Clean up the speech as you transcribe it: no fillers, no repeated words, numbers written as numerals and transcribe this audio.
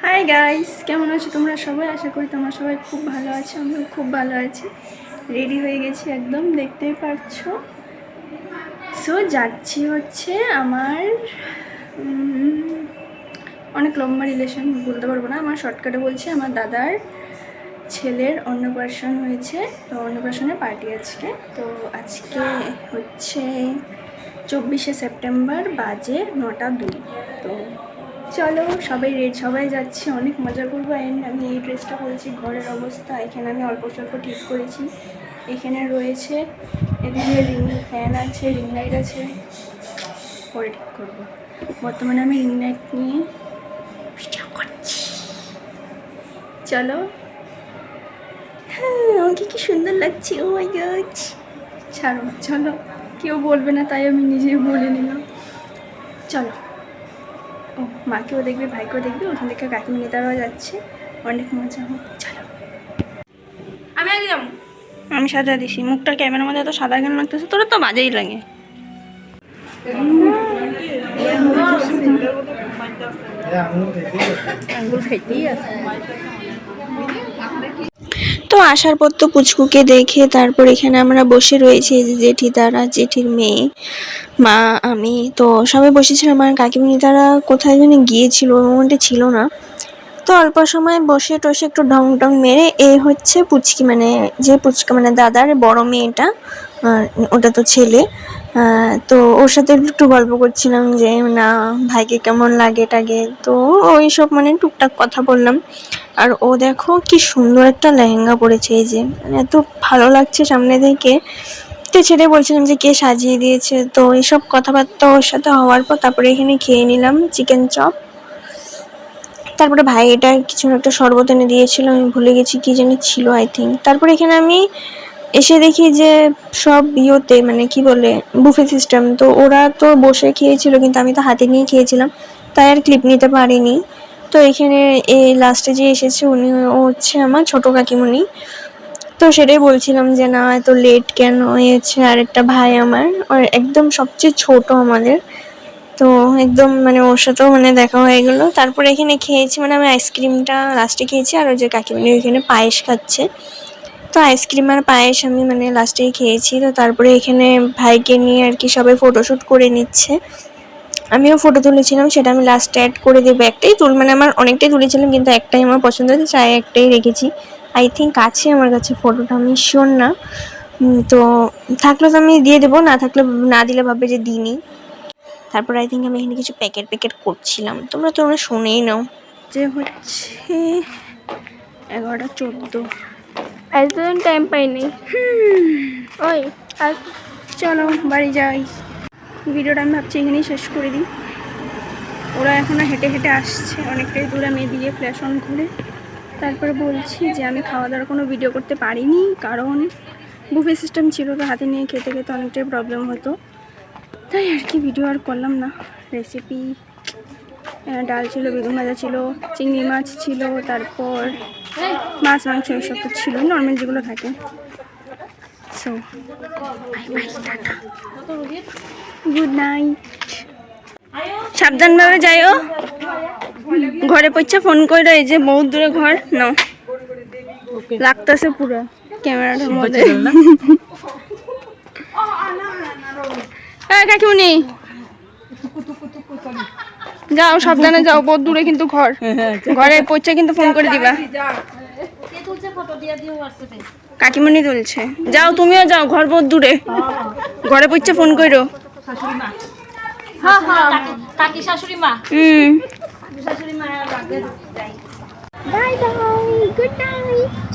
Hi guys, কেমন আছো তোমরা সবাই? আশা করি তোমরা সবাই খুব ভালো আছো। আমিও খুব ভালো আছি। রেডি হয়ে গেছি একদম, দেখতেই পারছো। সো যাচ্ছি হচ্ছে আমার অনেক লম্বা রিলেশন, বলতে পারবো না। আমার শর্টকাটে বলছি, আমার দাদার ছেলের অন্নপ্রাশন হয়েছে, তো অন্নপ্রাশনের পার্টি আজকে। তো আজকে হচ্ছে 24শে সেপ্টেম্বর, বাজে 9টা 2। তো চলো সবাই যাচ্ছি, অনেক মজা করবো। অ্যান্ড আমি এই ড্রেসটা পরেছি, ঘরের অবস্থা এখানে আমি অল্প স্বল্প ঠিক করেছি। এখানে রয়েছে, এখানে রিং ফ্যান আছে, রিং লাইট আছে, পরে ঠিক করবো। বর্তমানে আমি রিং লাইট নিয়ে ভিডিও করছি। চলো। হ্যাঁ, আমাকে কি সুন্দর লাগছে, ও মাই গড। ছাড়ো, চলো, কেউ বলবে না তাই আমি নিজেই বলে নিলাম। চলো। ও মাকেও দেখবে, ভাইকেও দেখবে, ওখান থেকে কাকিমা নেতারাও যাচ্ছে, অনেক মজা হোক। চলো। আমি আগে যাবো। আমি সাজা দিছি, মুখটা ক্যামেরার মধ্যে এত সাদা কেন লাগতেছে? তোরা তো বাজেই লাগে। তো আসার পর তো পুচকুকে দেখে তারপর এখানে আমরা বসে রয়েছি, যে জেঠি তারা, জেঠির মেয়ে, মা, আমি। তো সবাই বসেছিলাম। আমার কাকিমণি তারা কোথায় যেন গিয়েছিল, ওর মধ্যে ছিল না। তো অল্প সময় বসে টসে একটু ঢং টং মেরে, এই হচ্ছে পুচকি, মানে যে পুচকা মানে দাদার বড় মেয়েটা, ওটা তো ছেলে। তো ওর সাথে একটু গল্প করছিলাম যে না ভাইকে কেমন লাগে টাগে, তো ওই সব মানে টুকটাক কথা বললাম। আর ও দেখো কি সুন্দর একটা লেহেঙ্গা পরেছে, এই যে মানে এত ভালো লাগছে সামনে থেকে। তো সেটাই বলছিলাম যে কে সাজিয়ে দিয়েছে। তো এইসব কথাবার্তা ওর সাথে হওয়ার পর তারপরে এখানে খেয়ে নিলাম চিকেন চপ। তারপরে ভাই এটা কিছু একটা শরবত এনে দিয়েছিল, আমি ভুলে গেছি কি জানি ছিল, আই থিঙ্ক। তারপরে এখানে আমি এসে দেখি যে সব ইয়েতে মানে কি বলে বুফে সিস্টেম, তো ওরা তো বসে খেয়েছিল কিন্তু আমি তো হাতে নিয়ে খেয়েছিলাম, তাই আর ক্লিপ নিতে পারিনি। তো এখানে এই লাস্টে যে এসেছে উনি, ও হচ্ছে আমার ছোট কাকিমণি। তো সেটাই বলছিলাম যে না এত লেট কেন হয়েছে। আর একটা ভাই আমার, আর একদম সবচেয়ে ছোট আমাদের, তো একদম মানে ওর সাথেও মানে দেখা হয়ে গেলো। তারপরে এখানে খেয়েছি, মানে আমি আইসক্রিমটা লাস্টে খেয়েছি, আর ওই যে কাকিমণি এখানে পায়েস খাচ্ছে। তো আইসক্রিম আর পায়েস আমি মানে লাস্টেই খেয়েছি। তো তারপরে এখানে ভাইকে নিয়ে আর কি সবাই ফটোশ্যুট করে নিচ্ছে, আমিও ফটো তুলেছিলাম, সেটা আমি লাস্টে অ্যাড করে দেবো। একটাই মানে আমার অনেকটাই তুলেছিলাম কিন্তু একটাই আমার পছন্দ হয়েছে, তাই একটাই রেখেছি। আই থিঙ্ক আছে আমার কাছে ফটোটা, আমি শিওর না। তো থাকলে তো আমি দিয়ে দেবো, না থাকলে না দিলে ভাববে যে দিইনি। তারপর আই থিঙ্ক আমি এখানে কিছু প্যাকেট করছিলাম, তোমরা শুনেই নাও। যে হচ্ছে 11টা 14, একদম টাইম পাইনি। ওই আর চলো বাড়ি যাই। ভিডিওটা আমি ভাবছি এখানেই শেষ করে দিই। ওরা এখনও হেঁটে হেঁটে আসছে অনেকটাই দূর, আমি দিয়ে ফ্ল্যাশ অন করে তারপরে বলছি যে আমি খাওয়া দাওয়ার কোনো ভিডিও করতে পারিনি, কারণ বুফে সিস্টেম ছিল, তো হাতে নিয়ে খেতে খেতে অনেকটাই প্রবলেম হতো, তাই আর কি ভিডিও আর করলাম না। রেসিপি ডাল ছিল, বেগুন ভাজা ছিল, চিংড়ি মাছ ছিল, তারপর মাছ মাংস এসব তো ছিল, নর্মাল যেগুলো থাকে। সো গুড নাইট, সাবধানভাবে যাইও, ঘরে পৌঁছে ফোন করে। এই যে বহুত দূরে ঘর, নাও লাগতেছে পুরো ক্যামেরাটার মধ্যে। কাকিমুনি যাও, সাবধানে যাও, বহুত দূরে কিন্তু ঘর, ঘরে পৌঁছে কিন্তু ফোন করে দিবা। কাকিমুনি তুলছে, যাও তুমিও যাও, ঘর বহুত দূরে, ঘরে পৌঁছে ফোন করো। Bye bye, good night.